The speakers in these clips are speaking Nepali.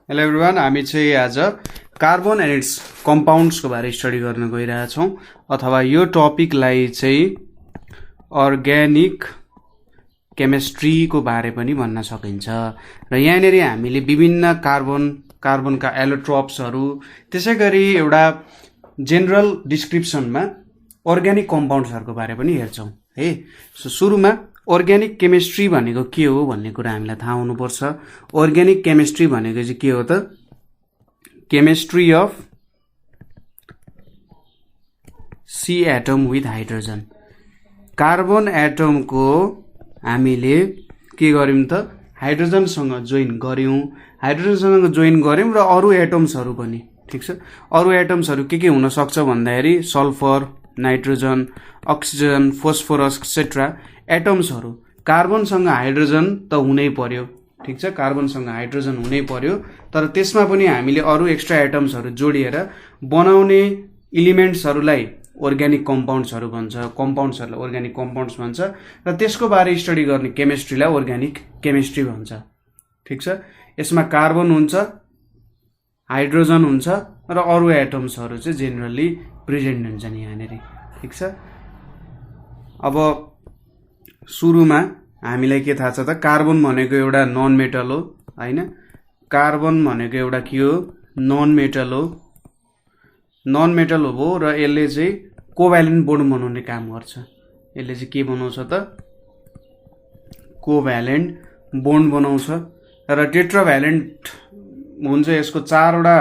हेलो एभ्रिवान, हामी चाहिँ आज कार्बन एन्ड इट्स कम्पाउन्ड्सको बारे स्टडी गर्न गइरहेछौँ अथवा यो टपिकलाई चाहिँ अर्ग्यानिक केमिस्ट्रीको बारे पनि भन्न सकिन्छ। र यहाँनिर हामीले विभिन्न कार्बनका एलोट्रोप्सहरू त्यसै गरी एउटा जेनरल डिस्क्रिप्सनमा अर्ग्यानिक कम्पाउन्ड्सहरूको बारे पनि हेर्छौँ है। सो सुरुमा अर्ग्यानिक केमिस्ट्री भनेको के हो भन्ने कुरा हामीलाई थाहा हुनुपर्छ। अर्ग्यानिक केमिस्ट्री भनेको चाहिँ के हो त? Chemistry of C atom with hydrogen. Carbon एटमको हामीले के गर्यौं त? हाइड्रोजनसँग जोइन गर्यौं। हाइड्रोजनसँग जोइन गर्यौं र अरू एटम्सहरू पनि, ठीक छ। अरू एटम्सहरू के हुन सक्छ भन्दाखेरि sulphur, nitrogen, oxygen, phosphorus etcetera एटम्सहरू। कार्बनसँग हाइड्रोजन त हुनै पर्यो, ठीक छ। कार्बनसँग हाइड्रोजन हुनै पर्यो, तर त्यसमा पनि हामीले अरू एक्स्ट्रा एटम्सहरू जोडिएर बनाउने इलिमेन्ट्सहरूलाई अर्ग्यानिक कम्पाउन्ड्सहरू भन्छ। कम्पाउन्ड्सहरूलाई अर्ग्यानिक कम्पाउन्ड्स भन्छ र त्यसको बारे स्टडी गर्ने केमिस्ट्रीलाई अर्ग्यानिक केमिस्ट्री भन्छ, ठीक छ। यसमा कार्बन हुन्छ, हाइड्रोजन हुन्छ र अरू एटम्सहरू चाहिँ जेनरली प्रेजेन्ट हुन्छन् यहाँनिर, ठीक छ। अब सुरुमा हामीलाई के थाहा छ त? कार्बन भनेको एउटा नन मेटल हो, हैन? कार्बन भनेको एउटा के हो? नन मेटल हो। नन मेटल हो र यसले चाहिँ कोभ्यालेन्ट बोन्ड बनाउने काम गर्छ। यसले चाहिँ के बनाउँछ त? कोभ्यालेन्ट बोन्ड बनाउँछ र टेट्राभ्यालेन्ट हुन्छ। यसको 4 वटा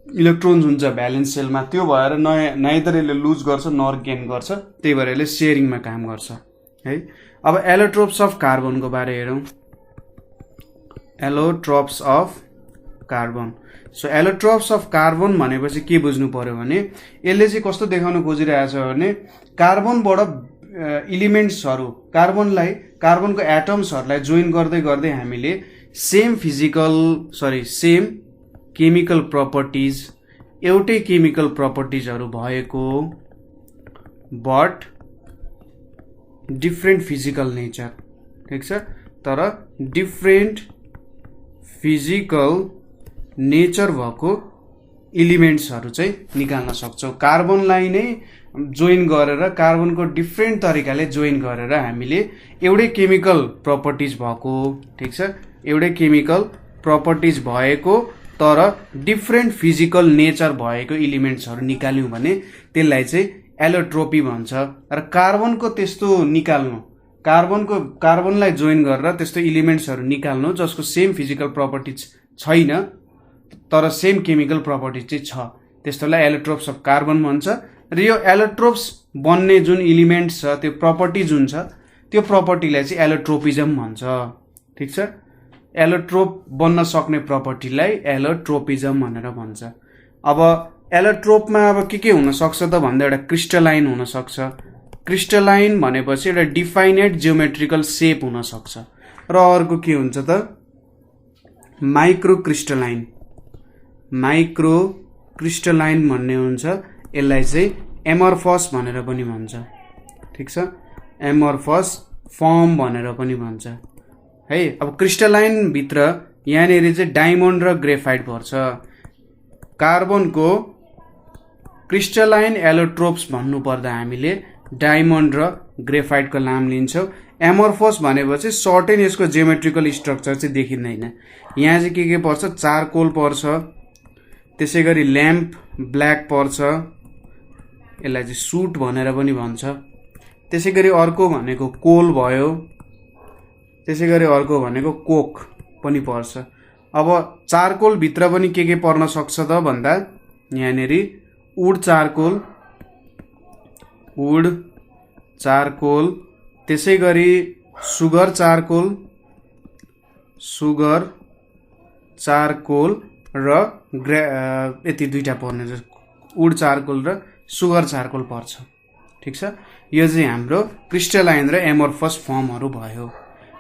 इलेक्ट्रोन्स हुन्छ भ्यालेन्स सेलमा। त्यो भएर नाइदर यसले लुज गर्छ नर गेन गर्छ, त्यही भएर यसले सेयरिङमा काम गर्छ है। अब एलोट्रोप्स अफ कार्बनको बारे हेरौँ। Allotropes of carbon. So allotropes of carbon भनेपछि के बुझ्नु पर्यो भने यसले चाहिँ कस्तो देखाउन खोजिरहेछ भने कार्बनबाट इलिमेन्ट्सहरू, कार्बनको एटम्सहरूलाई जोइन गर्दै गर्दै हामीले सेम केमिकल प्रपर्टिज, एउटै केमिकल प्रपर्टिजहरू भएको बट डिफ्रेन्ट फिजिकल नेचर, ठीक छ। तर डिफ्रेन्ट फिजिकल नेचर भएको इलिमेन्ट्सहरू चाहिँ निकाल्न सक्छौँ। कार्बनलाई नै जोइन गरेर, कार्बनको डिफ्रेन्ट तरिकाले जोइन गरेर हामीले एउटै केमिकल प्रपर्टिज भएको, ठीक छ, एउटै केमिकल प्रपर्टिज भएको तर डिफ्रेन्ट फिजिकल नेचर भएको इलिमेन्ट्सहरू निकाल्यौँ भने त्यसलाई चाहिँ एलोट्रोपी भन्छ। र कार्बनको त्यस्तो निकाल्नु, कार्बनलाई जोइन गरेर त्यस्तो इलिमेन्ट्सहरू निकाल्नु जसको सेम फिजिकल प्रपर्टिज छैन तर सेम केमिकल प्रपर्टिज चाहिँ छ, त्यस्तोलाई एलोट्रोप्स अफ कार्बन भन्छ। र यो एलोट्रोप्स बन्ने जुन इलिमेन्ट्स छ, त्यो प्रपर्टी जुन छ, त्यो प्रपर्टीलाई चाहिँ एलोट्रोपिजम भन्छ, ठीक छ। एलोट्रोप बन्न सक्ने प्रपर्टीलाई एलोट्रोपिजम भनेर भन्छ। अब एलोट्रोपमा अब के हुन सक्छ त भन्दा एउटा क्रिस्टलाइन हुन सक्छ। क्रिस्टलाइन भनेपछि एउटा डिफाइनेड जियोमेट्रिकल सेप हुन सक्छ। र अर्को के हुन्छ त? माइक्रोक्रिस्टलाइन। माइक्रोक्रिस्टलाइन भन्ने हुन्छ। यसलाई चाहिँ एमर्फस भनेर पनि भन्छ, ठीक छ। एमर्फस फर्म भनेर पनि भन्छ है। अब क्रिस्टलाइन भित्र यहाँनिर चाहिँ डायमन्ड र ग्रेफाइट पर्छ। कार्बनको क्रिस्टलाइन एलोट्रोप्स भन्नुपर्दा हामीले डायमन्ड र ग्रेफाइटको नाम लिन्छौँ। एमर्फस भनेपछि सर्टेन यसको जियोमेट्रिकल स्ट्रक्चर चाहिँ देखिँदैन। यहाँ चाहिँ के पर्छ? चारकोल पर्छ, त्यसै गरी ल्याम्प ब्ल्याक पर्छ, यसलाई चाहिँ सुट भनेर पनि भन्छ। त्यसै गरी अर्को भनेको कोल भयो, त्यसै गरी अर्को भनेको कोक पनि पर्छ। अब चारकोल भित्र पनि के पर्न सक्छ त भन्दा यहाँनिर वुड चारकोल, त्यसै गरी सुगर चारकोल र यति दुईटा पर्ने, वुड चारकोल र सुगर चारकोल पर्छ, ठीक छ। यो चाहिँ हाम्रो क्रिस्टलाइन र एमर्फस फर्महरू भयो।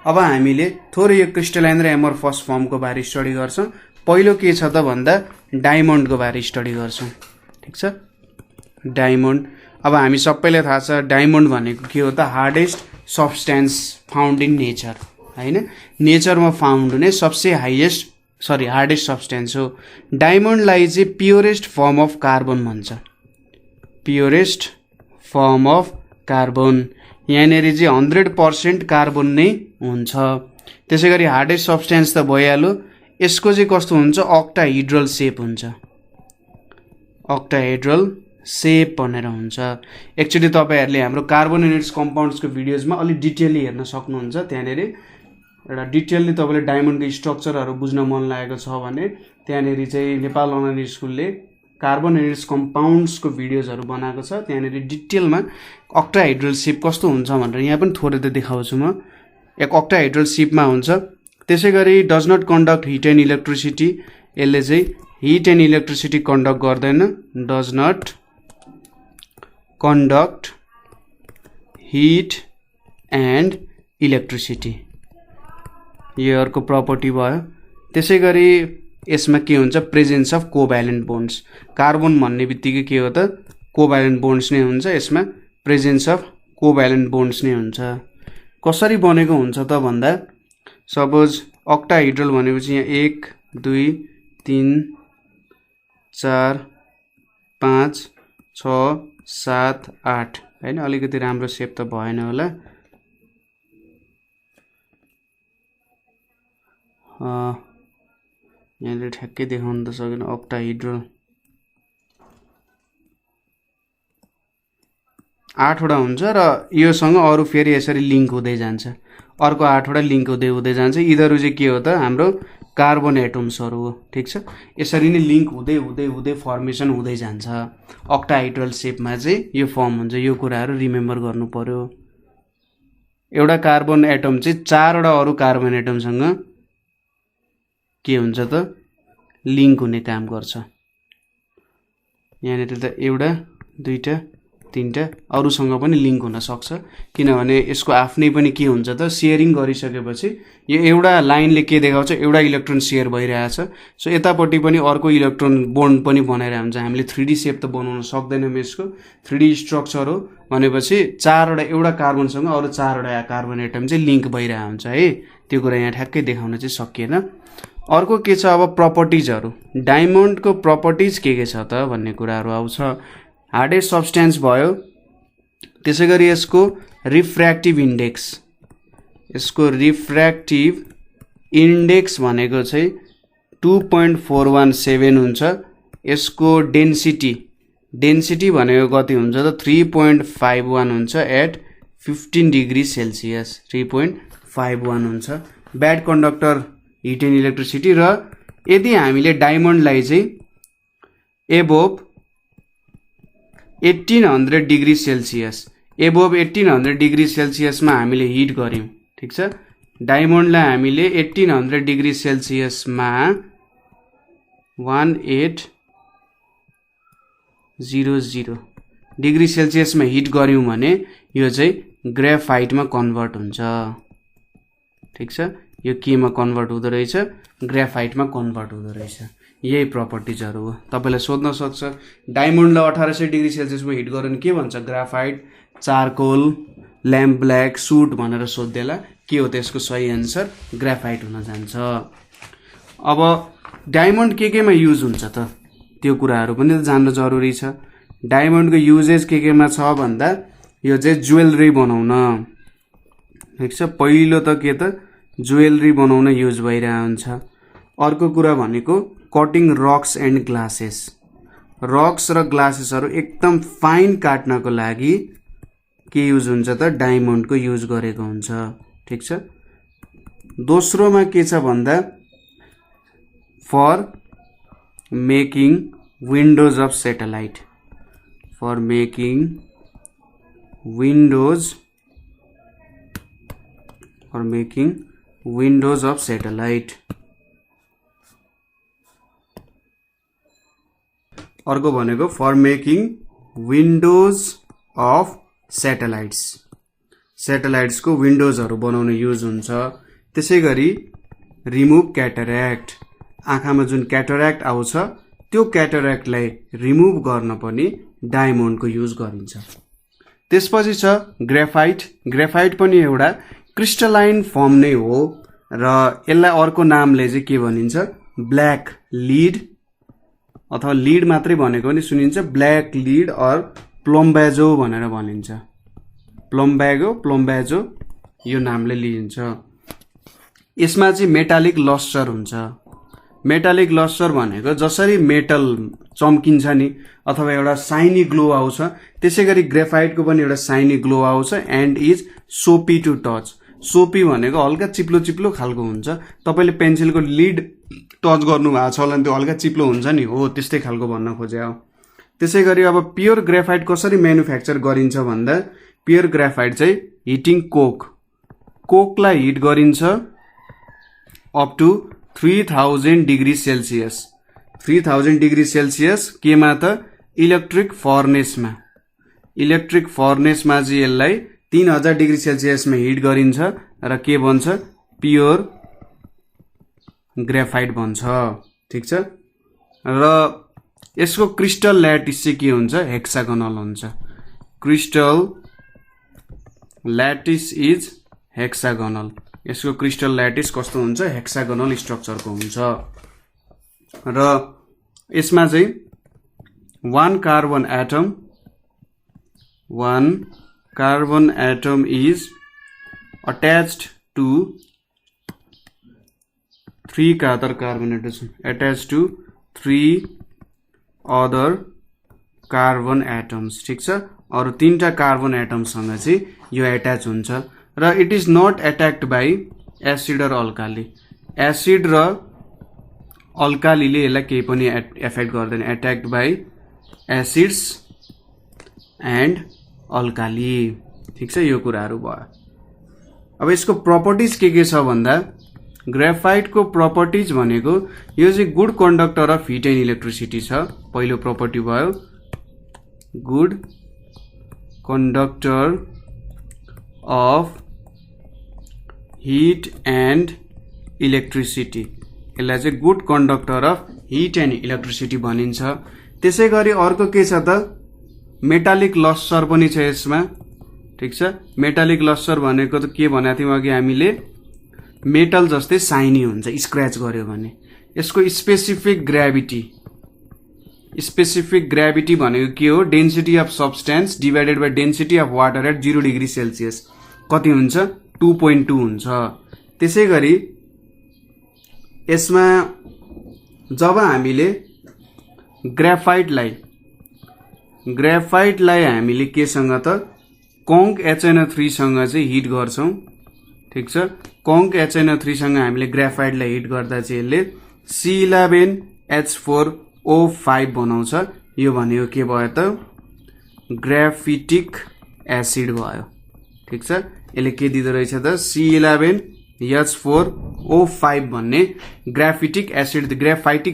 अब हामीले थोरै यो क्रिस्टलाइन र एमर्फस फर्मको बारे स्टडी गर्छौँ। पहिलो के छ त भन्दा डायमन्डको बारे स्टडी गर्छौँ, ठीक छ। डायमन्ड, अब हामी सबैलाई थाहा छ डायमन्ड भनेको के हो त? Hardest substance found in nature, हैन? नेचरमा फाउन्ड हुने सबसे हाइएस्ट सरी हार्डेस्ट सब्सटेन्स हो। डायमन्डलाई चाहिँ प्योरेस्ट फर्म अफ कार्बन भन्छ, प्योरेस्ट फर्म अफ कार्बन। यहाँनिर चाहिँ 100% कार्बन नै हुन्छ। त्यसै गरी हार्डेस्ट सब्सटेन्स त भइहाल्यो। यसको चाहिँ कस्तो हुन्छ, अक्टाहेड्रल सेप हुन्छ, अक्टाहेड्रल सेप भनेर हुन्छ। एक्चुअली तपाईँहरूले हाम्रो कार्बोनेटेड कम्पाउन्ड्सको भिडियोजमा अलिक डिटेलली हेर्न सक्नुहुन्छ। त्यहाँनिर एउटा डिटेलली तपाईँले डायमन्डको स्ट्रक्चरहरू बुझ्न मन लागेको छ भने त्यहाँनिर चाहिँ नेपाल अनलाइन स्कुलले कार्बोनेटेड कम्पाउन्ड्सको भिडियोजहरू बनाएको छ। त्यहाँनिर डिटेलमा अक्टाहेड्रल सेप कस्तो हुन्छ भनेर यहाँ पनि थोरै त देखाउँछु म। एक अक्टाहेड्रल सेपमा हुन्छ। त्यसै गरी does not conduct heat and electricity, यसले चाहिँ हिट एन्ड इलेक्ट्रिसिटी कन्डक्ट गर्दैन, does not conduct heat and electricity, यो अर्को प्रपर्टी भयो। त्यसै गरी यसमा के हुन्छ, presence of covalent bonds. Carbon भन्ने बित्तिकै के हो त, कोभ्यालेन्ट बोन्ड्स नै हुन्छ। यसमा प्रेजेन्स अफ कोभ्यालेन्ट बोन्ड्स नै हुन्छ। कसरी बनेको हुन्छ त भन्दा, सपोज अक्टाहेड्रल भनेपछि यहाँ 1 2 3 4 5 6 7 8 हैन, अलिकति राम्रो सेप त भएन होला। यहाँले ठ्याक्कै देखाउन त सकेन। अक्टाहेड्रल 8 वटा हुन्छ र योसँग अरू फेरि यसरी लिङ्क हुँदै जान्छ, अर्को 8 वटा लिङ्क हुँदै हुँदै जान्छ। यिनीहरू चाहिँ के हो त, हाम्रो कार्बन एटम्सहरू हो। ठिक छ, यसरी नै लिङ्क हुँदै हुँदै हुँदै फर्मेसन हुँदै जान्छ। अक्टाहेड्रल सेपमा चाहिँ यो फर्म हुन्छ। यो कुराहरू रिमेम्बर गर्नु पर्यो। एउटा कार्बन एटम चाहिँ 4 वटा अरू कार्बन एटमसँग के हुन्छ त, लिङ्क हुने काम गर्छ। यहाँनिर त एउटा दुईटा तीनटा अरूसँग पनि लिङ्क हुन सक्छ, किनभने यसको आफ्नै पनि के हुन्छ त, सेयरिङ गरिसकेपछि यो एउटा लाइनले के देखाउँछ, एउटा इलेक्ट्रोन सेयर भइरहेछ। सो यतापट्टि पनि अर्को इलेक्ट्रोन बोन्ड पनि बनाइरहेको हुन्छ। हामीले 3D सेप त बनाउन सक्दैनौँ यसको, 3D स्ट्रक्चर हो भनेपछि 4 वटा एउटा कार्बनसँग अरू 4 वटा कार्बन एटम चाहिँ लिङ्क भइरहेको हुन्छ है। त्यो कुरा यहाँ ठ्याक्कै देखाउन चाहिँ सकिएन। अर्को के छ, अब प्रपर्टिजहरू। डायमन्डको प्रपर्टिज के छ त भन्ने कुराहरू आउँछ। हार्डेस्ट सब्सटेन्स भयो। त्यसै गरी यसको रिफ्र्याक्टिभ इन्डेक्स, यसको रिफ्र्याक्टिभ इन्डेक्स भनेको चाहिँ 2.417 हुन्छ। यसको डेन्सिटी भनेको कति हुन्छ त, 3.51 हुन्छ एट 15 डिग्री सेल्सियस, 3.51 हुन्छ। Bad conductor heat and electricity. र यदि हामीले डायमन्डलाई चाहिँ above 1800 degree Celsius, above 1800 degree सेल्सियसमा हामीले हिट गऱ्यौँ, ठिक छ, डायमन्डलाई हामीले 1800 डिग्री सेल्सियसमा 1800 डिग्री सेल्सियसमा हिट गऱ्यौँ भने यो चाहिँ ग्रेफाइटमा कन्भर्ट हुन्छ। ठिक छ, यो केमा कन्भर्ट हुँदो रहेछ, ग्रेफाइटमा कन्भर्ट हुँदो रहेछ। यही प्रपर्टिजहरू हो। तपाईँलाई सोध्न सक्छ डायमन्डलाई 1800 डिग्री सेल्सियसमा हिट गर्यो भने के भन्छ, graphite, charcoal, lamp black, soot भनेर सोध्देला। के हो त्यसको सही एन्सर, ग्राफाइट हुन जान्छ। अब डायमन्ड केमा युज हुन्छ त, त्यो कुराहरू पनि त जान्न जरुरी छ। डायमन्डको युजेस केमा छ भन्दा, यो चाहिँ ज्वेलरी बनाउन, ठिक छ, पहिलो त के त ज्वेलरी बनाउन युज भइरहेको हुन्छ। अर्को कुरा भनेको कटिङ रक्स एन्ड ग्लासेस। रक्स र ग्लासेसहरू एकदम फाइन काट्नको लागि के युज हुन्छ त, डायमन्डको युज गरेको हुन्छ। ठिक छ। दोस्रोमा के छ भन्दा, for making windows of satellite, for making windows of satellite. अर्को भनेको for making windows of satellites, सेटेलाइट्सको विन्डोजहरू बनाउन युज हुन्छ। त्यसै गरी रिमुभ क्याटरेक्ट, आँखामा जुन क्याटरेक्ट आउँछ त्यो क्याटरेक्टलाई रिमुभ गर्न पनि डायमन्डको युज गरिन्छ। त्यसपछि छ ग्रेफाइट। ग्रेफाइट पनि एउटा क्रिस्टलाइन फर्म नै हो र यसलाई अर्को नामले चाहिँ के भनिन्छ, ब्ल्याक लिड अथवा लिड मात्रै भनेको पनि सुनिन्छ, ब्ल्याक लिड अर प्लम्बाजो भनेर भनिन्छ। प्लम्बाजो यो नामले लिइन्छ। यसमा चाहिँ मेटालिक लस्टर हुन्छ। मेटालिक लस्टर भनेको जसरी मेटल चम्किन्छ नि अथवा एउटा साइनी ग्लो आउँछ, त्यसै गरी ग्रेफाइटको पनि एउटा साइनी ग्लो आउँछ एन्ड इज सोपी टु टच। सोपी भनेको हल्का चिप्लो चिप्लो खालको हुन्छ। तपाईले पेन्सिलको लिड टच गर्नु भएको छ होला नि, त्यो हल्का चिप्लो हुन्छ नि, हो त्यस्तै खालको भन्न खोजे हो। त्यसै गरी अब प्योर ग्रेफाइट कसरी म्यानुफ्याक्चर गरिन्छ भन्दा प्योर ग्रेफाइट चाहिँ हिटिङ कोकलाई हिट गरिन्छ up to 3000 degree Celsius. 3000 degree Celsius केमा त इलेक्ट्रिक फर्नेसमा। इलेक्ट्रिक फर्नेसमा चाहिँ यसलाई 3000 डिग्री सेल्सियसमा हिट गरिन्छ र के बन्छ? प्योर ग्रेफाइट बन्छ। ठीक छ। र यसको क्रिस्टल ल्याटिस चाहिँ के हुन्छ? हेक्सागोनल हुन्छ। Crystal lattice is hexagonal. यसको क्रिस्टल ल्याटिस कस्तो हुन्छ? हेक्सागोनल स्ट्रक्चरको हुन्छ। र यसमा चाहिँ 1 carbon atom is attached to 3 other carbon atom attached to 3 other carbon atoms. ठीक छ। अरु 3टा कार्बन एटमसँग चाहिँ यो एट्याच हुन्छ र it is not attacked by acid र अल्काली। एसिड र अल्कालीले यसलाई केही पनि एफेक्ट गर्दैन। Attacked by acids and alkali. ठीक छ। यो कुराहरू भयो। अब यसको प्रपर्टिज के छ भन्दा ग्रेफाइटको प्रपर्टिज भनेको यो चाहिँ good conductor of heat and electricity छ। पहिलो प्रपर्टी भयो good conductor of heat and electricity. यसलाई चाहिँ good conductor of heat and electricity भनिन्छ। त्यसै गरी अर्को के छ त? मेटालिक लस्टर पनि छ यसमा। ठीक छ। मेटालिक लस्टर भनेको त के भनेको थियौँ अघि हामीले? मेटल जस्तै साइनी हुन्छ स्क्रैच गर्यो भने। यसको स्पेसिफिक ग्रेभिटी भनेको के हो? Density of substance divided by density of water at 0 degree Celsius कति हुन्छ? 2.2 हुन्छ। त्यसै गरी यसमा जब हामीले ग्रेफाइटलाई हामीले केसँग त कङ्क HNO3 सँग चाहिँ हिट गर्छौं। ठीक छ। कङ्क HNO3 सँग हामीले ग्रेफाइटलाई हिट गर्दा चाहिँ यसले C11H4O5 बनाउँछ। यो भनेको के भयो त? ग्राफिटिक एसिड भयो। ठीक छ। यसले के दिँदो रहेछ त? C11H4O5 भन्ने ग्राफाइटिक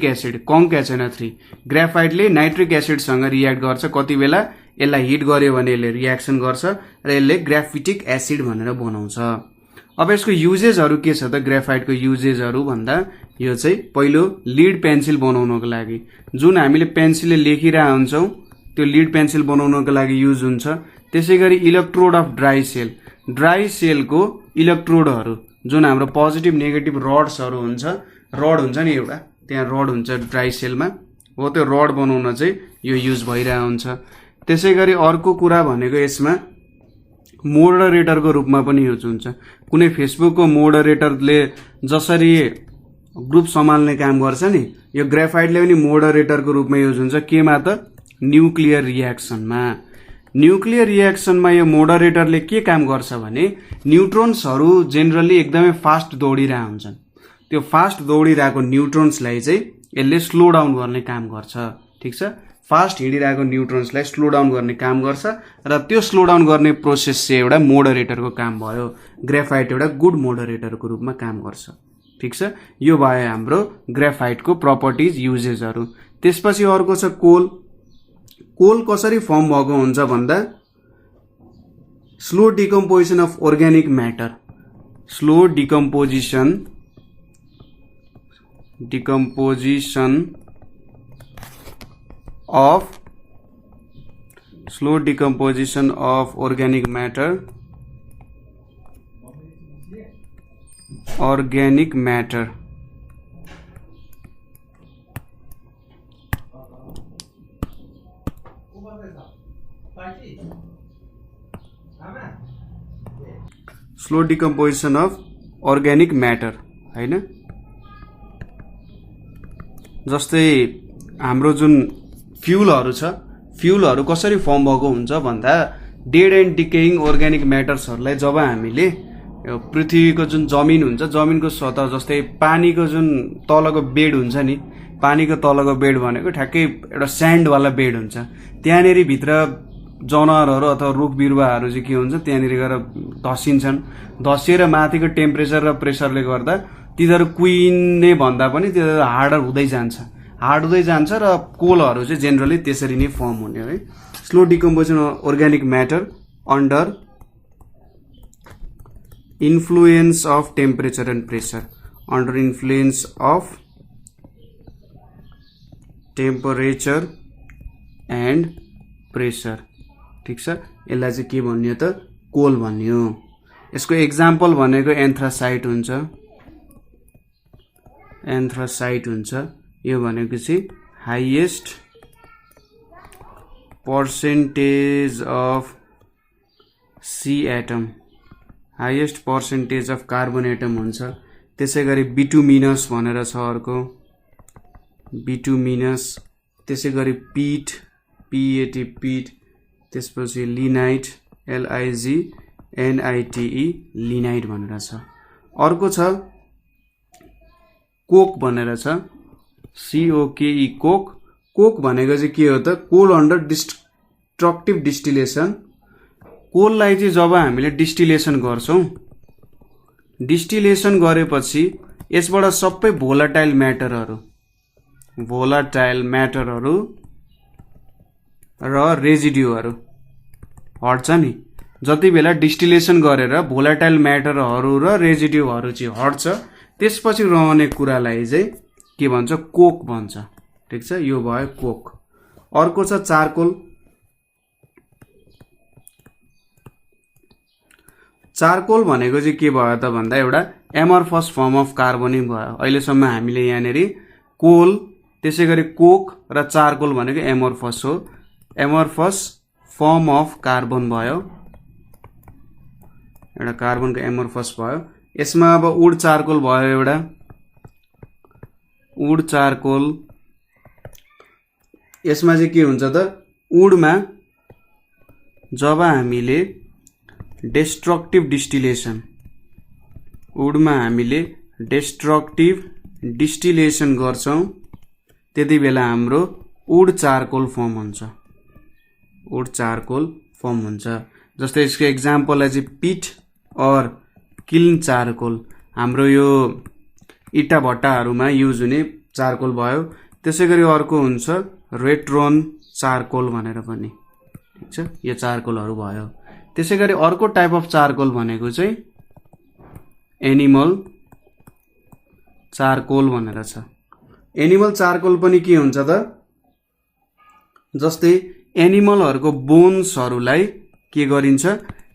एसिड कङ्क HNO3। ग्रेफाइटले नाइट्रिक एसिडसँग रियाक्ट गर्छ। कति बेला? यसलाई हिट गर्यो भने यसले रियाक्सन गर्छ र यसले ग्राफिटिक एसिड भनेर बनाउँछ। अब यसको युजेसहरु के छ त? ग्रेफाइटको युजेसहरु भन्दा यो चाहिँ पहिलो लिड पेन्सिल बनाउनको लागि, जुन हामीले पेन्सिलले लेखिरहेका हुन्छौं त्यो लिड पेन्सिल बनाउनको लागि युज हुन्छ। त्यसैगरी इलेक्ट्रोड अफ ड्राई सेलको इलेक्ट्रोडहरु जुन हाम्रो पोजिटिभ नेगेटिभ रड्सहरु हुन्छ, रड हुन्छ नि एउटा, त्यहाँ रड हुन्छ ड्राई सेलमा, हो त्यो रड बनाउन चाहिँ यो युज भइरहेको हुन्छ। त्यसैगरी अर्को कुरा भनेको यसमा मोडरेटरको रूपमा पनि युज हुन्छ। कुनै फेसबुकको मोडरेटरले जसरी ग्रुप सम्हाल्ने काम गर्छ नि, यो ग्रेफाइटले पनि मोडरेटरको रूपमा युज हुन्छ। केमा त? न्युक्लियर रियाक्सनमा। न्युक्लियर रियाक्सनमा यो मोडरेटरले के काम गर्छ भने न्युट्रोन्सहरु जेनरली एकदमै फास्ट दौडिरहेका हुन्छन्। त्यो फास्ट दौडिरहेको न्युट्रोन्सलाई चाहिँ यसले स्लो डाउन गर्ने काम गर्छ। ठीक छ। फास्ट हिँडिरहेको न्युट्रोन्सलाई स्लो डाउन गर्ने काम गर्छ र त्यो स्लो डाउन गर्ने प्रोसेस चाहिँ एउटा मोडरेटरको काम भयो। ग्रेफाइट एउटा गुड मोडरेटरको रूपमा काम गर्छ। ठीक छ। यो भयो हाम्रो ग्रेफाइटको प्रपर्टिज युजेसहरु। त्यसपछि अर्को छ कोल। कोल कसरी फर्म भएको हुन्छ भन्दा slow decomposition of organic matter. Slow decomposition of organic matter slow decomposition of organic matter हैन। जस्तै हाम्रो जुन फ्युलहरू छ, फ्युलहरू कसरी फर्म भएको हुन्छ भन्दा डेड एन्ड डिकेइङ अर्ग्यानिक म्याटर्सहरूलाई जब हामीले पृथ्वीको जुन जमिन हुन्छ, जमिनको सतह जस्तै पानीको जुन तलको बेड हुन्छ नि, पानीको तलको बेड भनेको ठ्याक्कै एउटा स्यान्डवाला बेड हुन्छ। त्यहाँनिर भित्र जनावरहरू अथवा रुख बिरुवाहरू चाहिँ के हुन्छ, त्यहाँनिर गएर धसिन्छन्। धसिएर माथिको टेम्परेचर र प्रेसरले गर्दा तिनीहरू कुहिने भन्दा पनि तिनीहरू हार्डर हुँदै जान्छ, हार्ड हुँदै जान्छ र कोलहरू चाहिँ जेनरली त्यसरी नै फर्म हुने है। Slow decomposition of organic matter under influence of temperature and pressure, under influence of temperature and pressure. ठिक छ, यसलाई चाहिँ के भन्यो त, कोल भन्यो। यसको एक्जाम्पल भनेको एन्थ्रासाइट हुन्छ, एन्थ्रासाइट हुन्छ। यो भनेको चाहिँ highest percentage of C atom, highest percentage of carbon atom हुन्छ। त्यसै गरी बिटुमिनस भनेर छ अर्को, बिटुमिनस। त्यसै गरी पिट, पिएटी पिट। त्यसपछि लिनाइट, LIGNITE लिनाइट भनेर छ। अर्को छ कोक भनेर छ, COKE कोक। कोक भनेको चाहिँ के हो त, कोल अन्डर डिस्ट्रक्टिभ डिस्टिलेसन। कोललाई चाहिँ जब हामीले डिस्टिलेसन गर्छौँ, डिस्टिलेसन गरेपछि यसबाट सबै भोलाटाइल म्याटरहरू र रेजिड्युहरू हट्छ नि। जति बेला डिस्टिलेसन गरेर भोलाटाइल म्याटरहरू र रेजिड्युहरू चाहिँ हट्छ, त्यसपछि रहने कुरालाई चाहिँ के भन्छ, कोक भन्छ। ठिक छ, यो भयो कोक। अर्को छ चारकोल। चारकोल भनेको चाहिँ के भयो त भन्दा एउटा एमर्फस फर्म अफ कार्बनै भयो। अहिलेसम्म हामीले यहाँनिर कोल, त्यसै गरी कोक र चारकोल भनेको एमर्फस हो। एमर्फस फर्म अफ कार्बन भयो, एउटा कार्बनको एमर्फस भयो। यसमा अब वुड चारकोल भयो, एउटा वुड चारकोल। यसमा चाहिँ के हुन्छ त, वुडमा जब हामीले डिस्ट्रक्टिभ डिस्टिलेसन, वुडमा हामीले डिस्ट्रक्टिभ डिस्टिलेसन गर्छौँ, त्यति बेला हाम्रो वुड चारकोल फर्म हुन्छ, वुड चारकोल फर्म हुन्छ। जस्तै यसको एक्जाम्पललाई चाहिँ पिट और किल्न चारकोल, हाम्रो यो इटा भट्टाहरूमा युज हुने चारकोल भयो। त्यसै गरी अर्को हुन्छ रेट्रोन चारकोल भनेर पनि। ठिक छ, यो चारकोलहरू भयो। त्यसै गरी अर्को टाइप अफ चारकोल भनेको चाहिँ एनिमल चारकोल भनेर छ। एनिमल चारकोल पनि के हुन्छ त, जस्तै एनिमलहरूको बोन्सहरूलाई के गरिन्छ,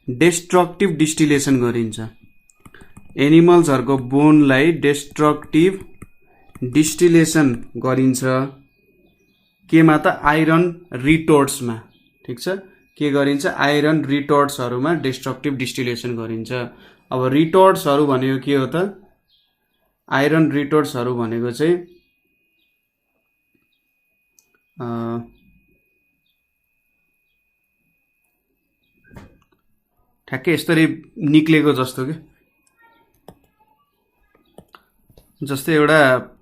डिस्ट्रक्टिभ डिस्टिलेसन गरिन्छ। एनिमल्सहरूको बोनलाई डिस्ट्रक्टिभ डिस्टिलेसन गरिन्छ केमा त, आइरन रिटोर्ट्समा। ठिक छ, के गरिन्छ, आइरन रिटोर्ट्सहरूमा डिस्ट्रक्टिभ डिस्टिलेसन गरिन्छ। अब रिटोर्ट्सहरू भनेको के हो त, आइरन रिटोर्ट्सहरू भनेको चाहिँ ठ्याक्कै यस्तरी निक्लेको जस्तो के, जस्तै एउटा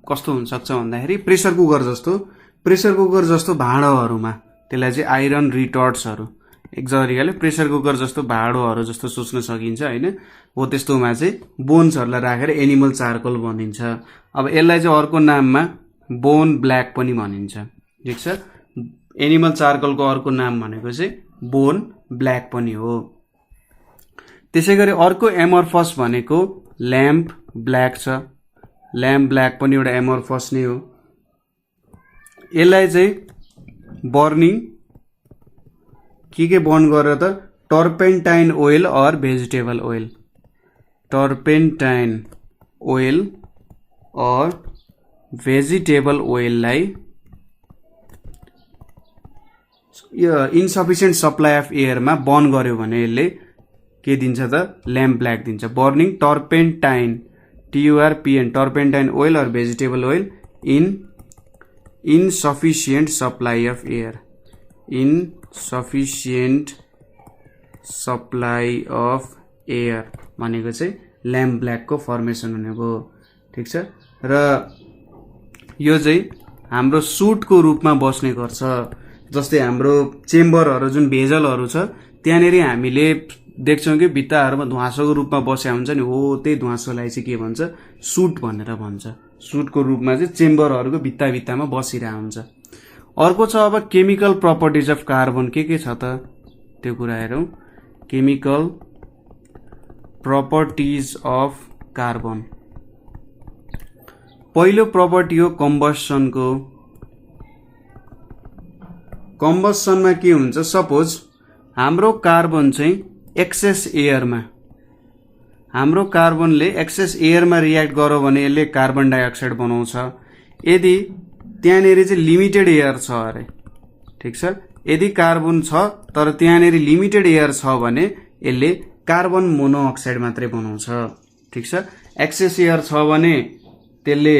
कस्तो हुनसक्छ भन्दाखेरि प्रेसर कुकर जस्तो भाँडोहरूमा, त्यसलाई चाहिँ आइरन रिटोर्ट्सहरू, एक तरिकाले प्रेसर कुकर जस्तो भाँडोहरू जस्तो सोच्न सकिन्छ होइन। हो त्यस्तोमा चाहिँ बोन्सहरूलाई राखेर एनिमल चारकोल भनिन्छ। अब यसलाई चाहिँ अर्को नाममा बोन ब्ल्याक पनि भनिन्छ। ठिक छ, एनिमल चारकोलको अर्को नाम भनेको चाहिँ बोन ब्ल्याक पनि हो। त्यसै गरी अर्को एमर्फस भनेको ल्याम्प ब्ल्याक छ। ल्याम्प ब्ल्याक पनि एउटा एमर्फस नै हो। यसलाई चाहिँ बर्निङ के बर्न गरेर त, टर्पेन्टाइन ओइल और भेजिटेबल ओइल, टर्पेन्टाइन ओइल और भेजिटेबल ओइललाई इन्सफिसियन्ट सप्लाई अफ एयरमा बर्न गर्यो भने यसले के दिन्छ त ल्याम्प ब्ल्याक दिन्छ burning turpentine TURPN turpentine oil or vegetable oil in insufficient supply of air insufficient supply of air भनेको चाहिँ ल्याम्प ब्ल्याकको फर्मेसन हुने भयो ठीक छ र यो चाहिँ हाम्रो सुटको रूपमा बस्ने गर्छ जस्तै हाम्रो चेम्बरहरू जुन भेजलहरू छ त्यहाँनेरि हामीले देख्छौं कि भित्ताहरुमा धुवाँसोको रूपमा बसेको हुन्छ नि हो त्यही धुवाँसोलाई चाहिँ के भन्छ सुट भनेर भन्छ सुटको रूपमा चाहिँ चेम्बरहरुको भित्ता भित्तामा बसिरहेको हुन्छ अर्को छ अब केमिकल प्रपर्टिज अफ कार्बन के छ त त्यो कुरा हेरौं केमिकल प्रपर्टिज अफ कार्बन पहिलो प्रपर्टी हो कम्बसनको कम्बसनमा के हुन्छ सपोज हाम्रो कार्बन चाहिँ एक्सेस एयरमा हाम्रो कार्बनले एक्सेस एयरमा रियाक्ट गर्यो भने यसले कार्बन डाइअक्साइड बनाउँछ यदि त्यहाँनेरि चाहिँ लिमिटेड एयर छ अरे ठीक छ यदि कार्बन छ तर त्यहाँनेरि लिमिटेड एयर छ भने यसले कार्बन मोनोअक्साइड मात्रै बनाउँछ ठीक छ एक्सेस एयर छ भने त्यसले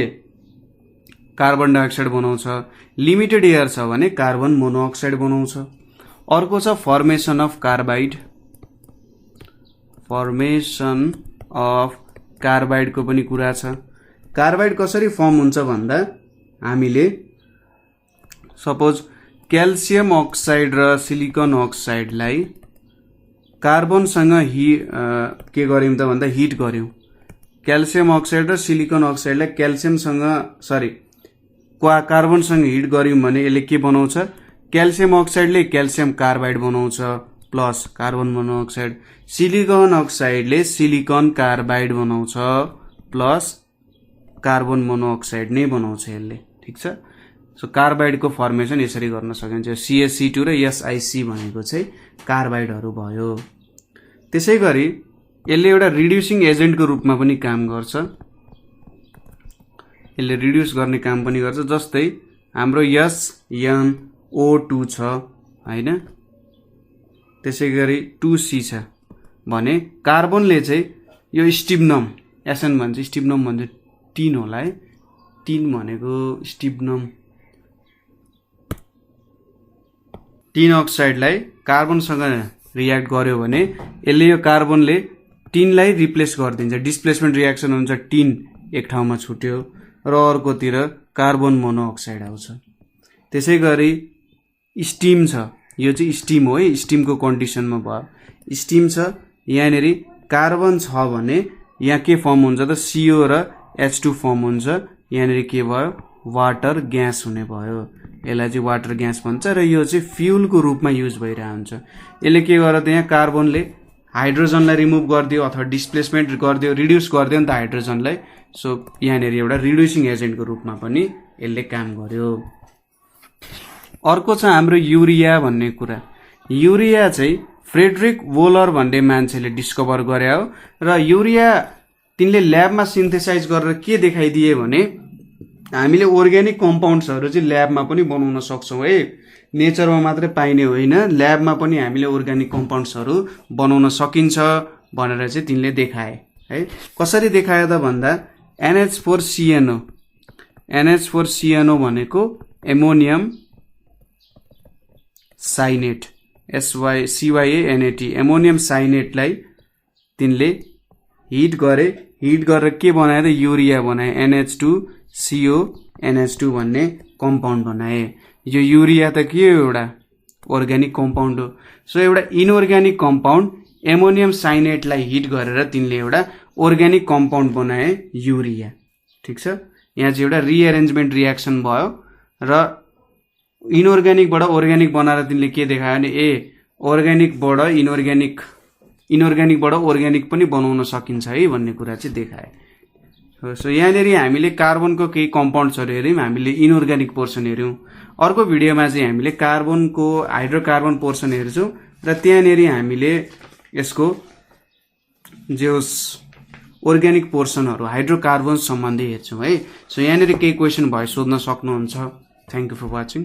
कार्बन डाइअक्साइड बनाउँछ लिमिटेड एयर छ भने कार्बन मोनोअक्साइड बनाउँछ अर्को छ formation of carbide formation of कार्बाइडको पनि कुरा छ कार्बाइड कसरी फर्म हुन्छ भन्दा हामीले सपोज क्याल्सियम अक्साइड र सिलिकन अक्साइडलाई कार्बनसँग के गर्यौं त भन्दा हिट गर्यौं क्याल्सियम अक्साइड र सिलिकन अक्साइडलाई कार्बनसँग हिट गर्यौं भने यसले के बनाउँछ क्याल्सियम अक्साइडले क्याल्सियम कार्बाइड बनाउँछ प्लस कार्बन मोनोअक्साइड सिलिकन अक्साइडले सिलिकन कार्बाइड बनाउँछ प्लस कार्बन मोनोअक्साइड नै बनाउँछ यसले ठीक छ सो कार्बाइडको फर्मेसन यसरी गर्न सकिन्छ CH2 र SiC भनेको चाहिँ कार्बाइडहरु भयो त्यसैगरी यसले एउटा रिड्युसिङ एजेन्टको रूपमा पनि काम गर्छ यसले रिड्युस गर्ने काम पनि गर्छ जस्तै हाम्रो SnO2 छ हैन त्यसैगरी 2C छ भने कार्बनले चाहिँ यो स्टिब्नम SN भन्छ स्टिब्नम भन्छ टिन होला है टिन भनेको स्टिब्नम टिन अक्साइडलाई कार्बनसँग रियाक्ट गर्यो भने यसले यो कार्बनले टिनलाई रिप्लेस गरिदिन्छ डिस्प्लेसमेन्ट रियाक्सन हुन्छ टिन एक ठाउँमा छुट्यो र अर्कोतिर कार्बन मोनोअक्साइड आउँछ त्यसैगरी स्टिम छ यो चाहिँ स्टिम हो है स्टिमको कन्डिसनमा भयो स्टिम छ यहाँनेरि कार्बन छ भने यहाँ के फर्म हुन्छ त CO र H2 फर्म हुन्छ यहाँनेरि के भयो वाटर ग्यास हुने भयो यसलाई चाहिँ वाटर ग्यास भन्छ र यो चाहिँ फ्युलको रूपमा युज भइरहेको हुन्छ यसले के गर्यो त यहाँ कार्बनले हाइड्रोजनलाई रिमुभ गरिदियो अथवा डिस्प्लेसमेन्ट गरिदियो रिड्युस गरिदियो नि त हाइड्रोजनलाई सो यहाँनेरि एउटा रिड्युसिङ एजेन्टको रूपमा पनि यसले काम गर्यो अर्को छ हाम्रो युरिया भन्ने कुरा युरिया चाहिँ फ्रेडरिक वोलर भन्ने मान्छेले डिस्कभर गरे हो र युरिया तिनले ल्याबमा सिन्थेसाइज गरेर के देखाइदिए भने हामीले अर्ग्यानिक कम्पाउन्ड्सहरु चाहिँ ल्याबमा पनि बनाउन सक्छौं है नेचरमा मात्रै पाइने होइन ल्याबमा पनि हामीले अर्ग्यानिक कम्पाउन्ड्सहरु बनाउन सकिन्छ भनेर चाहिँ तिनले देखाए है कसरी देखायो त भन्दा NH4CNO भनेको एमोनियम साइनेट CYANAT एमोनियम साइनेटलाई तिनले हिट गरेर के बनाए त युरिया बनाए NH2CO NH2 भन्ने कम्पाउन्ड बनाए यो युरिया त के हो एउटा अर्ग्यानिक कम्पाउन्ड हो सो एउटा इनअर्ग्यानिक कम्पाउन्ड एमोनियम साइनेटलाई हिट गरेर तिनले एउटा अर्ग्यानिक कम्पाउन्ड बनाए युरिया ठीक छ यहाँ चाहिँ एउटा रिअरेन्जमेन्ट रियाक्सन भयो र इनअर्ग्यानिकबाट अर्ग्यानिक बनाएर तिनले के देखायो भने अर्ग्यानिकबाट इनअर्ग्यानिकबाट अर्ग्यानिक पनि बनाउन सकिन्छ है भन्ने कुरा चाहिँ देखाए सो यहाँनेरि हामीले कार्बनको केही कम्पाउन्ड्सहरु हेर्यौं हामीले इनअर्ग्यानिक पोर्सन हेर्यौं अर्को भिडियोमा चाहिँ हामीले कार्बनको हाइड्रोकार्बन पोर्सन हेर्छौं र त्यहाँनेरि हामीले यसको जोस अर्ग्यानिक पोर्सनहरु हाइड्रोकार्बन सम्बन्धी हेर्छौं है सो यहाँनेरि केही क्वेशन भए सोध्न सक्नुहुन्छ थ्यांक यू फर वाचिङ